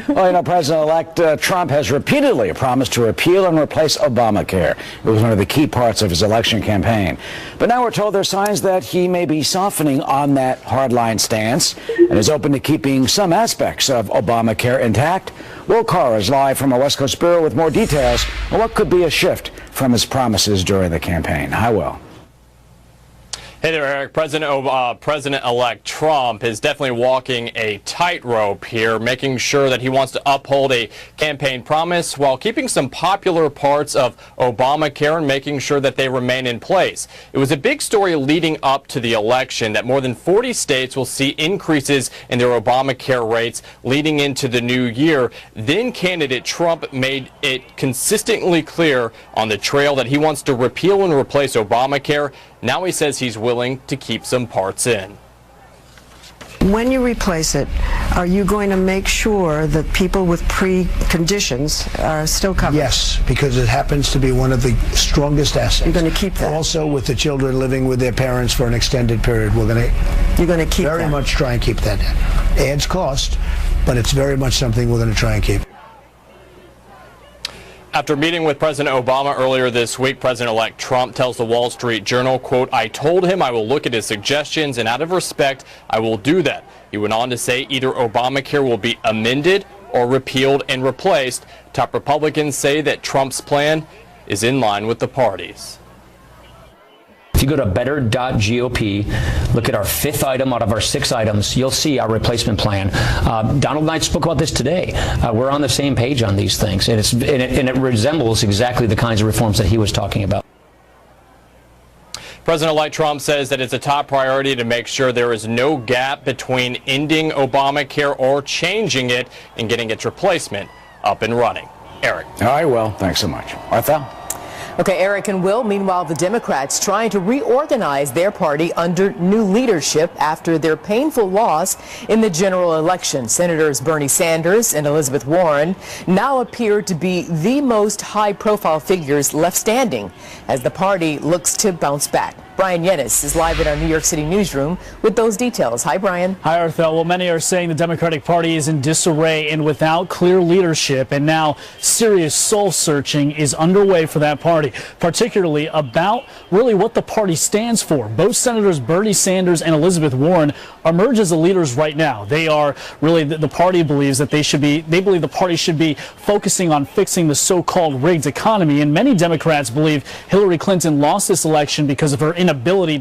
Well, you know, President-elect Trump has repeatedly promised to repeal and replace Obamacare. It was one of the key parts of his election campaign. But now we're told there are signs that he may be softening on that hardline stance and is open to keeping some aspects of Obamacare intact. Will Carr is live from our West Coast bureau with more details on what could be a shift from his promises during the campaign. Hi, Will. Hey there, Eric. President-elect Trump is definitely walking a tightrope here, making sure that he wants to uphold a campaign promise while keeping some popular parts of Obamacare and making sure that they remain in place. It was a big story leading up to the election that more than 40 states will see increases in their Obamacare rates leading into the new year. Then candidate Trump made it consistently clear on the trail that he wants to repeal and replace Obamacare. Now he says he's willing to keep some parts in. When you replace it, are you going to make sure that people with preconditions are still covered? Yes, because it happens to be one of the strongest assets. You're going to keep that? Also, with the children living with their parents for an extended period, we're going to keep very much try and keep that. Adds cost, but it's very much something we're going to try and keep. After meeting with President Obama earlier this week, President-elect Trump tells the Wall Street Journal, quote, "I told him I will look at his suggestions, and out of respect, I will do that." He went on to say either Obamacare will be amended or repealed and replaced. Top Republicans say that Trump's plan is in line with the party's. If you go to better.gop, look at our fifth item out of our 6 items, you'll see our replacement plan. Donald and I spoke about this today. We're on the same page on these things, and it resembles exactly the kinds of reforms that he was talking about. President-elect Trump says that it's a top priority to make sure there is no gap between ending Obamacare or changing it and getting its replacement up and running. Eric. All right, Will. Thanks so much. Martha? Okay, Eric and Will. Meanwhile, the Democrats trying to reorganize their party under new leadership after their painful loss in the general election. Senators Bernie Sanders and Elizabeth Warren now appear to be the most high-profile figures left standing as the party looks to bounce back. Brian Yennis is live in our New York City newsroom with those details. Hi, Brian. Hi, Arthel. Well, many are saying the Democratic Party is in disarray and without clear leadership, and now serious soul-searching is underway for that party, particularly about really what the party stands for. Both Senators Bernie Sanders and Elizabeth Warren emerge as the leaders right now. They are really, the party believes that they believe the party should be focusing on fixing the so-called rigged economy, and many Democrats believe Hillary Clinton lost this election because of her inability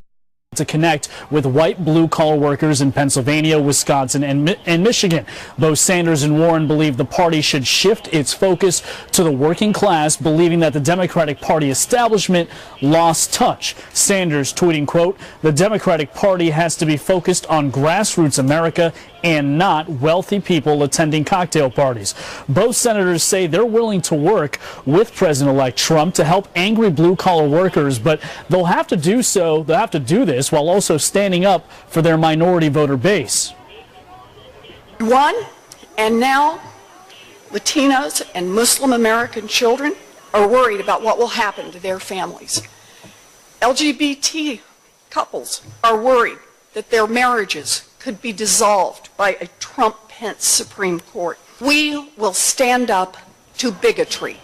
to connect with white blue-collar workers in Pennsylvania, Wisconsin, and Michigan. Both Sanders and Warren believe the party should shift its focus to the working class, believing that the Democratic Party establishment lost touch. Sanders tweeting, quote, "The Democratic Party has to be focused on grassroots America and not wealthy people attending cocktail parties." Both senators say they're willing to work with President-elect Trump to help angry blue-collar workers, but they'll have to do this while also standing up for their minority voter base. And now Latinos and Muslim American children are worried about what will happen to their families. LGBT couples are worried that their marriages could be dissolved by a Trump-Pence Supreme Court. We will stand up to bigotry.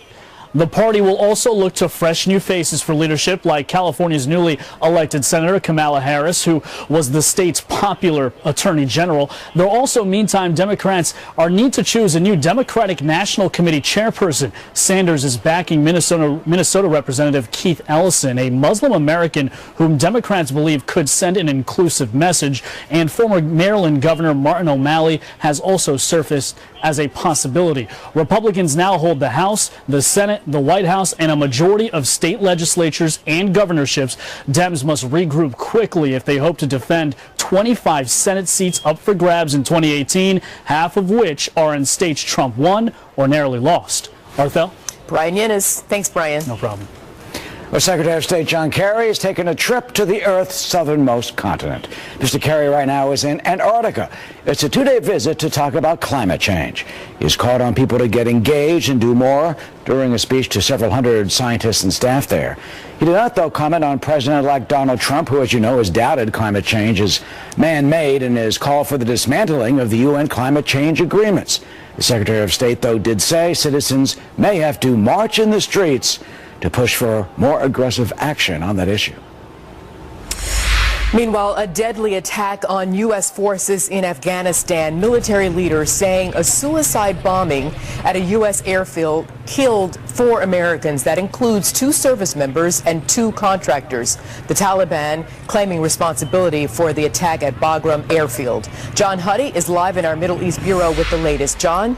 The party will also look to fresh new faces for leadership, like California's newly elected Senator Kamala Harris, who was the state's popular attorney general. Though also, meantime, Democrats need to choose a new Democratic National Committee chairperson. Sanders is backing Minnesota Representative Keith Ellison, a Muslim American whom Democrats believe could send an inclusive message. And former Maryland Governor Martin O'Malley has also surfaced as a possibility. Republicans now hold the House, the Senate, the White House, and a majority of state legislatures and governorships. Dems must regroup quickly if they hope to defend 25 Senate seats up for grabs in 2018, half of which are in states Trump won or narrowly lost. Arthel? Brian Yennis. Thanks, Brian. No problem. Well, Secretary of State John Kerry has taken a trip to the Earth's southernmost continent. Mr. Kerry right now is in Antarctica. It's a two-day visit to talk about climate change. He's called on people to get engaged and do more during a speech to several hundred scientists and staff there. He did not, though, comment on President-elect Donald Trump, who, as you know, has doubted climate change is man-made and has called for the dismantling of the UN climate change agreements. The Secretary of State, though, did say citizens may have to march in the streets to push for more aggressive action on that issue. Meanwhile, a deadly attack on U.S. forces in Afghanistan. Military leaders saying a suicide bombing at a U.S. airfield killed 4 Americans. That includes 2 service members and 2 contractors. The Taliban claiming responsibility for the attack at Bagram Airfield. John Huddy is live in our Middle East Bureau with the latest. John?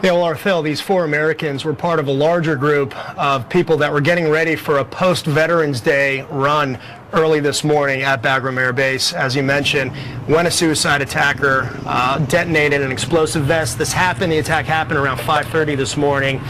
Yeah, well, Arthel, these 4 Americans were part of a larger group of people that were getting ready for a post-Veterans Day run early this morning at Bagram Air Base, as you mentioned, when a suicide attacker detonated an explosive vest. The attack happened around 5:30 this morning.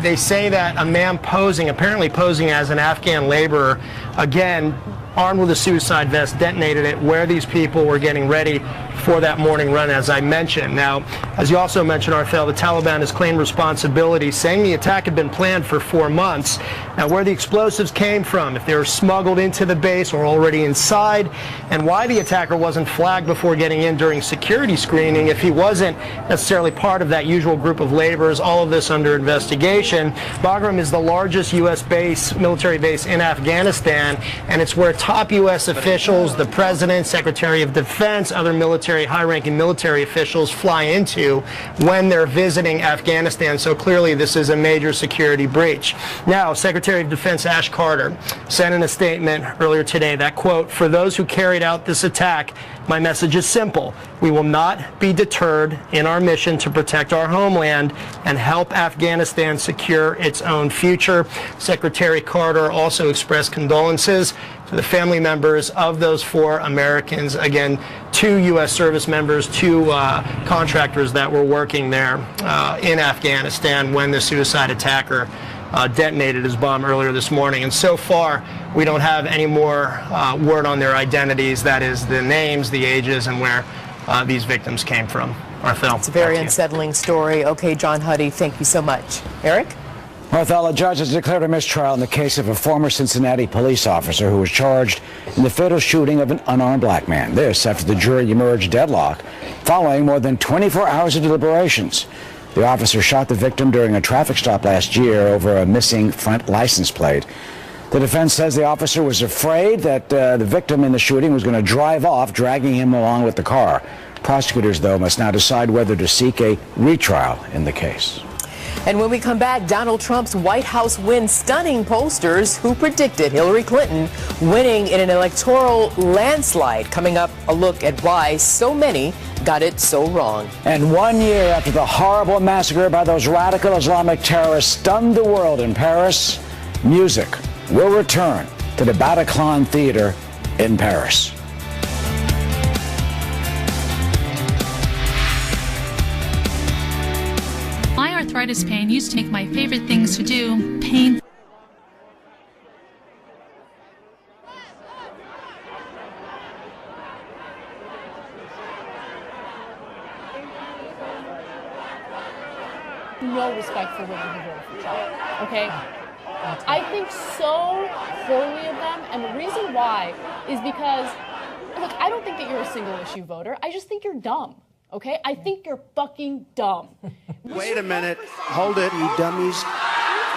They say that a man apparently posing as an Afghan laborer, again, armed with a suicide vest, detonated it where these people were getting ready for that morning run, as I mentioned. Now, as you also mentioned, Arthel, the Taliban has claimed responsibility, saying the attack had been planned for 4 months. Now, where the explosives came from, if they were smuggled into the base or already inside, and why the attacker wasn't flagged before getting in during security screening, if he wasn't necessarily part of that usual group of laborers, all of this under investigation. Bagram is the largest U.S. military base in Afghanistan, and it's where top U.S. officials, the President, Secretary of Defense, other high-ranking military officials fly into when they're visiting Afghanistan. So clearly this is a major security breach. Now, Secretary of Defense Ash Carter said in a statement earlier today that, quote, "For those who carried out this attack, my message is simple. We will not be deterred in our mission to protect our homeland and help Afghanistan secure its own future." Secretary Carter also expressed condolences to the family members of those 4 Americans. Again, 2 U.S. service members, 2 contractors that were working there in Afghanistan when the suicide attacker detonated his bomb earlier this morning. And so far, we don't have any more word on their identities. That is, the names, the ages, and where these victims came from. Arthel. It's a very unsettling story. Okay, John Huddy, thank you so much. Eric? Arthel, a judge has declared a mistrial in the case of a former Cincinnati police officer who was charged in the fatal shooting of an unarmed black man. This after the jury emerged deadlocked following more than 24 hours of deliberations. The officer shot the victim during a traffic stop last year over a missing front license plate. The defense says the officer was afraid that the victim in the shooting was going to drive off, dragging him along with the car. Prosecutors, though, must now decide whether to seek a retrial in the case. And when we come back, Donald Trump's White House win stunning pollsters who predicted Hillary Clinton winning in an electoral landslide. Coming up, a look at why so many got it so wrong. And 1 year after the horrible massacre by those radical Islamic terrorists stunned the world in Paris, music will return to the Bataclan Theater in Paris. My arthritis pain used to make my favorite things to do pain. No respect for women who voted for Trump, okay? I think so poorly of them, and the reason why is because, look, I don't think that you're a single-issue voter. I just think you're dumb, okay? I think you're fucking dumb. Wait a minute. Hold it, you dummies.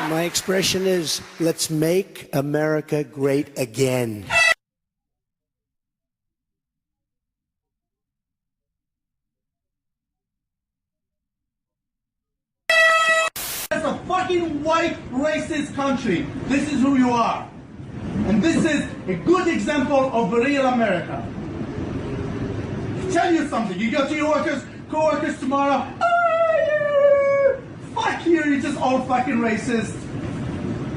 My expression is, let's make America great again. It's a fucking white racist country. This is who you are. And this is a good example of real America. I'll tell you something. You go to your co-workers tomorrow. Fuck you, you're just all fucking racist.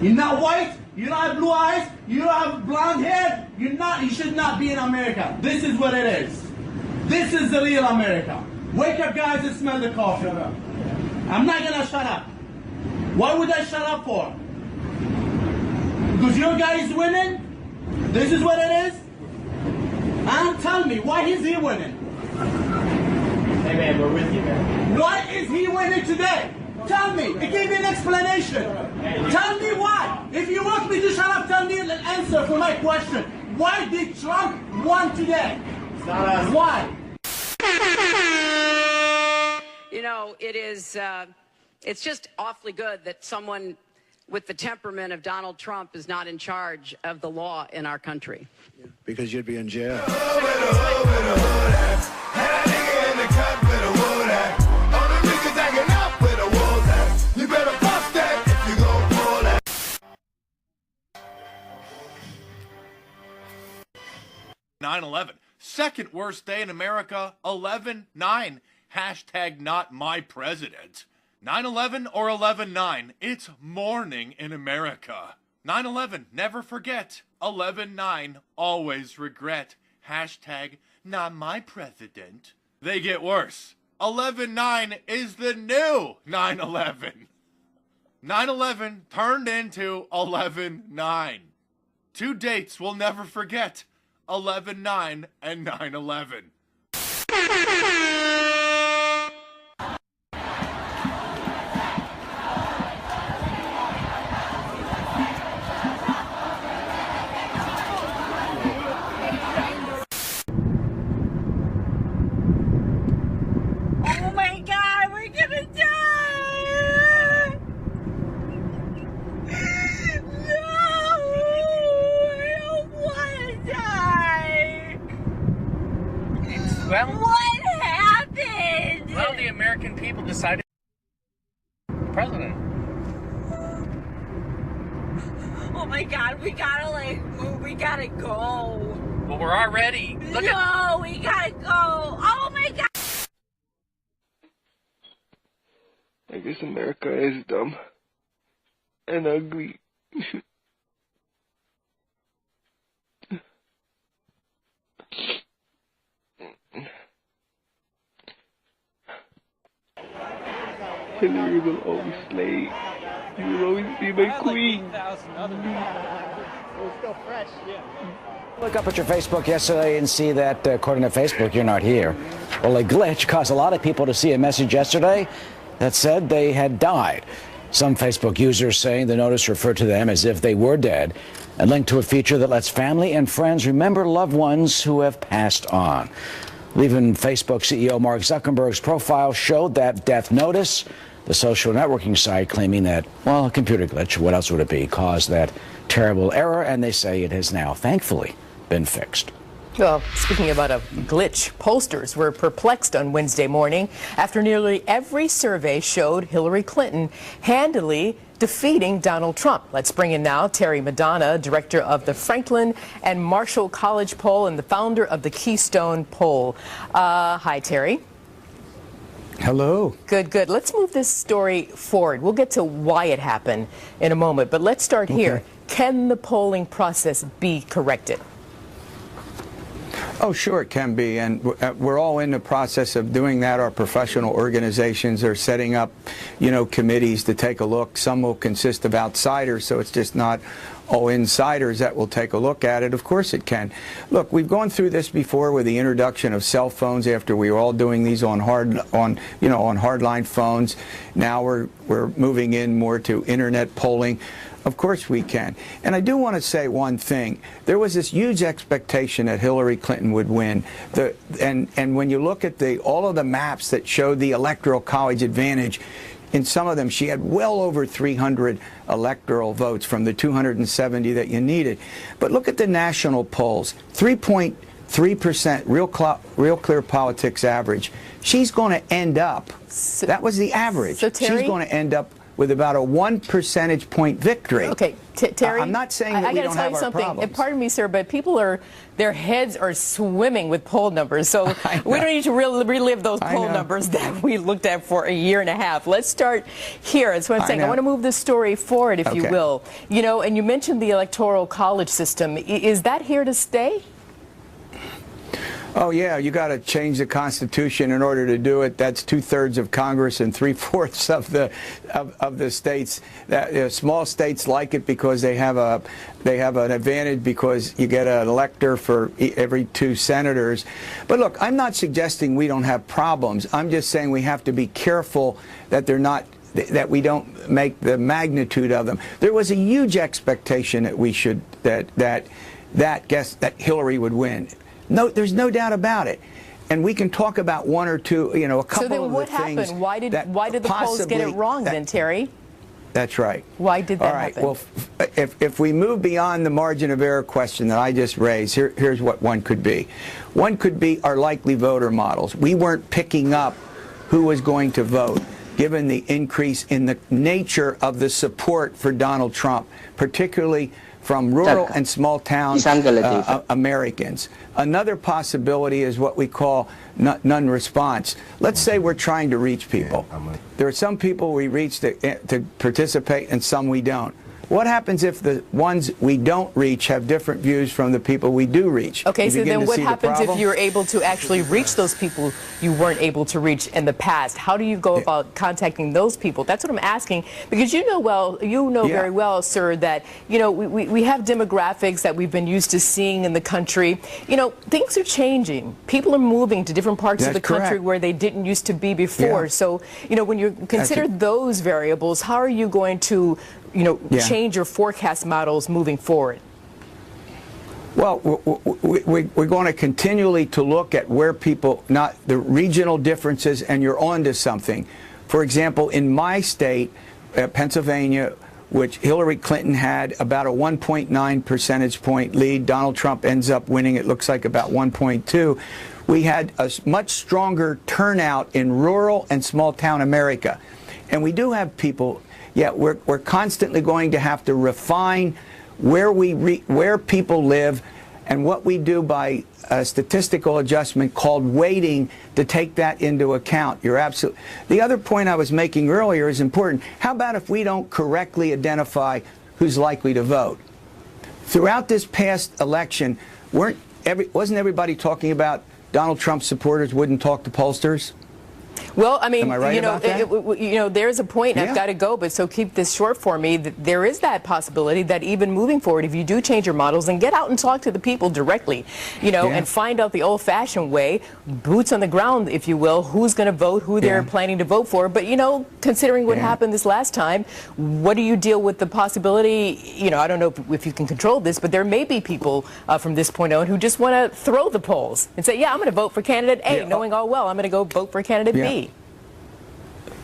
You're not white, you don't have blue eyes, you don't have blonde hair, you should not be in America. This is what it is. This is the real America. Wake up guys and smell the coffee. I'm not gonna shut up. Why would I shut up for? Because your guy is winning? This is what it is? Tell me, why is he winning? Hey man, we're with you, man. Why is he winning today? Tell me. Give me an explanation. Tell me why. If you want me to shut up, tell me an answer for my question. Why did Trump win today? It's not us. Why? You know, it's just awfully good that someone with the temperament of Donald Trump is not in charge of the law in our country. Because you'd be in jail. You better bust that if you gon' pull that. 9/11. Second worst day in America, 11/9. Hashtag not my president. 9/11 or 11/9. It's morning in America. 9/11, never forget. 11/9, always regret. Hashtag not my president. They get worse. 11/9 is the new 9/11. 9/11 turned into 11/9. Two dates we'll never forget. 11/9 and 9/11. Oh my God, we're gonna die! No, I don't want to die. What happened? Well, the American people decided president. Oh my God, we gotta move. We gotta go. Well, we're already. No, we gotta go. Oh my God. I guess America is dumb and ugly. Hillary will always slay. You will always be my queen. Look up at your Facebook yesterday and see that, according to Facebook, you're not here. Well, a glitch caused a lot of people to see a message yesterday that said they had died. Some Facebook users saying the notice referred to them as if they were dead and linked to a feature that lets family and friends remember loved ones who have passed on. Even Facebook CEO Mark Zuckerberg's profile showed that death notice. The social networking site claiming that, well, a computer glitch, what else would it be, caused that terrible error, and they say it has now, thankfully, been fixed. Well, speaking about a glitch, pollsters were perplexed on Wednesday morning after nearly every survey showed Hillary Clinton handily defeating Donald Trump. Let's bring in now Terry Madonna, director of the Franklin and Marshall College poll and the founder of the Keystone poll. Hi, Terry. Hello. Good, good. Let's move this story forward. We'll get to why it happened in a moment, but let's start here. Can the polling process be corrected? Oh, sure it can be, and we're all in the process of doing that. Our professional organizations are setting up, committees to take a look. Some will consist of outsiders, so it's just not all insiders that will take a look at it. Of course it can. Look, we've gone through this before with the introduction of cell phones after we were all doing these on hardline phones. Now we're moving in more to internet polling. Of course we can. And I do want to say one thing. There was this huge expectation that Hillary Clinton would win. And when you look at all of the maps that showed the Electoral College advantage, in some of them she had well over 300 electoral votes from the 270 that you needed. But look at the national polls. 3.3% Real Clear Politics average. She's going to end up, that was the average. So Terry, she's going to end up with about a 1 percentage point victory. Okay, Terry, I'm not saying that we don't have our problems. Pardon me, sir, but people their heads are swimming with poll numbers, so we don't need to relive those poll numbers that we looked at for a year and a half. Let's start here. That's what I'm saying. I want to move this story forward, if you will. And you mentioned the Electoral College system. Is that here to stay? Oh, yeah, you got to change the Constitution in order to do it. That's 2/3 of Congress and 3/4 of the states. Small states like it because they have an advantage because you get an elector for every 2 senators. But look, I'm not suggesting we don't have problems. I'm just saying we have to be careful that we don't make the magnitude of them. There was a huge expectation that that Hillary would win. No, there's no doubt about it. And we can talk about one or two, a couple of the things. So then what happened? Why did the polls get it wrong then, Terry? That's right. Why did that happen? Well, if we move beyond the margin of error question that I just raised, here's what one could be. One could be our likely voter models. We weren't picking up who was going to vote, given the increase in the nature of the support for Donald Trump, particularly from rural and small town Americans. Another possibility is what we call non-response. Let's say we're trying to reach people. There are some people we reach to participate and some we don't. What happens if the ones we don't reach have different views from the people we do reach? Okay, so then what happens if you're able to actually reach those people you weren't able to reach in the past? How do you go about contacting those people? That's what I'm asking, because you know very well, sir, that we have demographics that we've been used to seeing in the country. Things are changing. People are moving to different parts of the country where they didn't used to be before. So, when you consider those variables, how are you going to change your forecast models moving forward? Well, we're going to continually to look at where people, not the regional differences, and you're on to something. For example, in my state, Pennsylvania, which Hillary Clinton had about a 1.9 percentage point lead. Donald Trump ends up winning, it looks like, about 1.2. We had a much stronger turnout in rural and small town America. And we do have people. Yeah, we're constantly going to have to refine where people live and what we do by a statistical adjustment called weighting to take that into account. You're absolutely. The other point I was making earlier is important. How about if we don't correctly identify who's likely to vote? Throughout this past election, wasn't everybody talking about Donald Trump supporters wouldn't talk to pollsters? Well, I mean, right there's a point, and I've got to go, but so keep this short for me. There is that possibility that even moving forward, if you do change your models and get out and talk to the people directly, and find out the old-fashioned way, boots on the ground, if you will, who's going to vote, who they're planning to vote for. But, considering what happened this last time, what do you deal with the possibility, I don't know if you can control this, but there may be people from this point on who just want to throw the polls and say, I'm going to vote for candidate A, knowing all well I'm going to go vote for candidate B.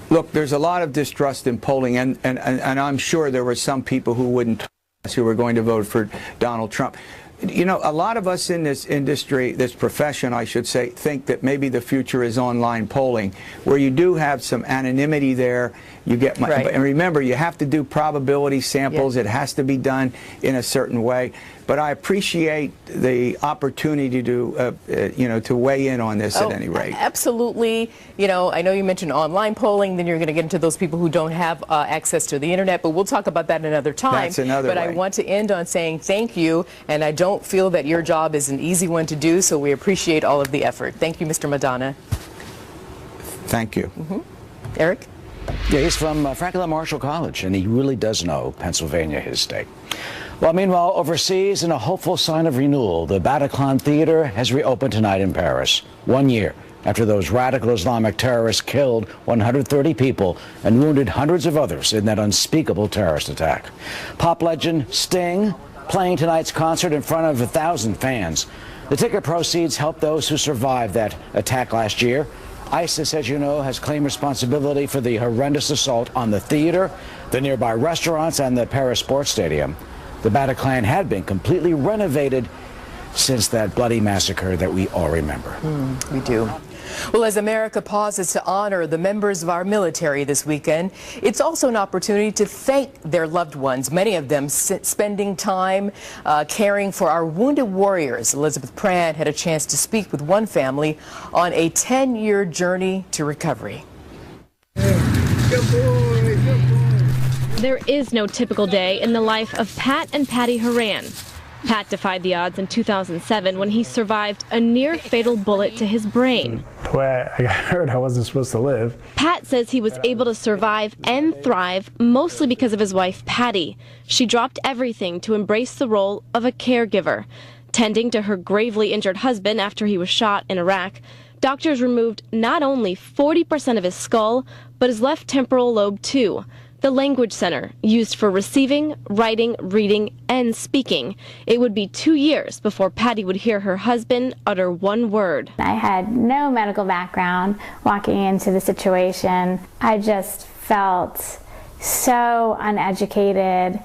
Look, there's a lot of distrust in polling, and I'm sure there were some people who were going to vote for Donald Trump. A lot of us in this industry, this profession, I should say, think that maybe the future is online polling, where you do have some anonymity there. You get and remember, you have to do probability samples. It has to be done in a certain way. But I appreciate the opportunity to weigh in on this at any rate. Absolutely. I know you mentioned online polling, then you're going to get into those people who don't have access to the internet, but we'll talk about that another time. That's another way. I want to end on saying thank you, and I don't feel that your job is an easy one to do, so we appreciate all of the effort. Thank you, Mr. Madonna. Thank you. Eric? Yeah, he's from Franklin Marshall College, and he really does know Pennsylvania, his state. Well, meanwhile, overseas, in a hopeful sign of renewal, the Bataclan Theater has reopened tonight in Paris, 1 year after those radical Islamic terrorists killed 130 people and wounded hundreds of others in that unspeakable terrorist attack. Pop legend Sting playing tonight's concert in front of 1,000 fans. The ticket proceeds help those who survived that attack last year. ISIS, as you know, has claimed responsibility for the horrendous assault on the theater, the nearby restaurants, and the Paris sports stadium. The Bataclan had been completely renovated since that bloody massacre that we all remember. We do. Well, as America pauses to honor the members of our military this weekend, it's also an opportunity to thank their loved ones, many of them spending time caring for our wounded warriors. Elizabeth Prant had a chance to speak with one family on a 10-year journey to recovery. There is no typical day in the life of Pat and Patty Horan. Pat defied the odds in 2007 when he survived a near-fatal bullet to his brain. The way I heard I wasn't supposed to live. Pat says he was able to survive and thrive mostly because of his wife, Patty. She dropped everything to embrace the role of a caregiver. Tending to her gravely injured husband after he was shot in Iraq, doctors removed not only 40% of his skull, but his left temporal lobe too. The language center, used for receiving, writing, reading, and speaking. It would be 2 years before Patty would hear her husband utter one word. I had no medical background walking into the situation. I just felt so uneducated.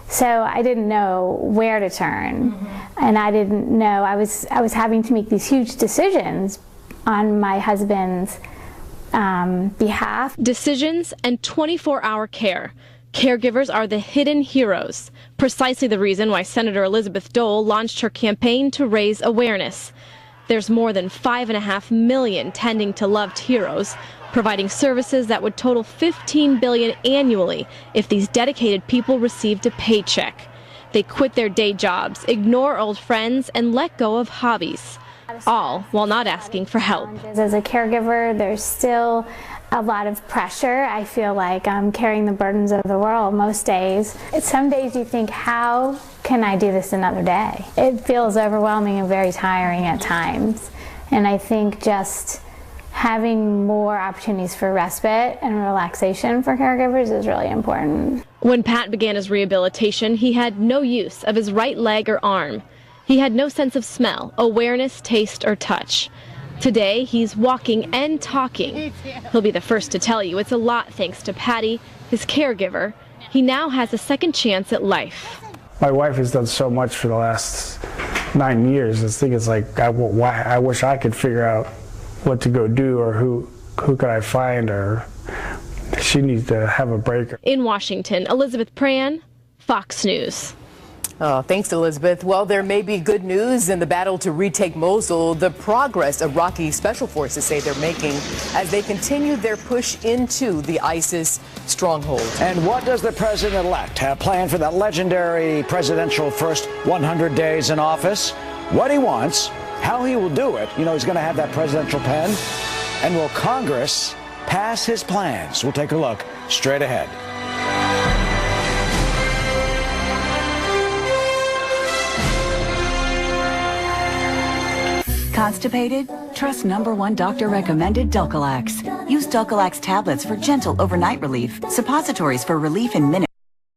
So I didn't know where to turn. And I didn't know, I was having to make these huge decisions on my husband's behalf. Decisions and 24-hour care. Caregivers are the hidden heroes. Precisely the reason why Senator Elizabeth Dole launched her campaign to raise awareness. There's more than 5.5 million tending to loved heroes, providing services that would total $15 billion annually if these dedicated people received a paycheck. They quit their day jobs, ignore old friends, and let go of hobbies. All while not asking for help. As a caregiver, there's still a lot of pressure. I feel like I'm carrying the burdens of the world most days. Some days you think, how can I do this another day? It feels overwhelming and very tiring at times. And I think just having more opportunities for respite and relaxation for caregivers is really important. When Pat began his rehabilitation, he had no use of his right leg or arm. He had no sense of smell, awareness, taste, or touch. Today, he's walking and talking. He'll be the first to tell you it's a lot thanks to Patty, his caregiver. He now has a second chance at life. My wife has done so much for the last 9 years. I think it's like, I wish I could figure out what to go do, or who could I find, or she needs to have a break. In Washington, Elizabeth Pran, Fox News. Oh, thanks, Elizabeth. Well, there may be good news in the battle to retake Mosul. The progress Iraqi special forces say they're making as they continue their push into the ISIS stronghold. And what does the president-elect have planned for that legendary presidential first 100 days in office? What he wants, how he will do it. You know, he's going to have that presidential pen. And will Congress pass his plans? We'll take a look straight ahead. Constipated? Trust #1 doctor recommended Dulcolax. Use Dulcolax tablets for gentle overnight relief, suppositories for relief in minutes.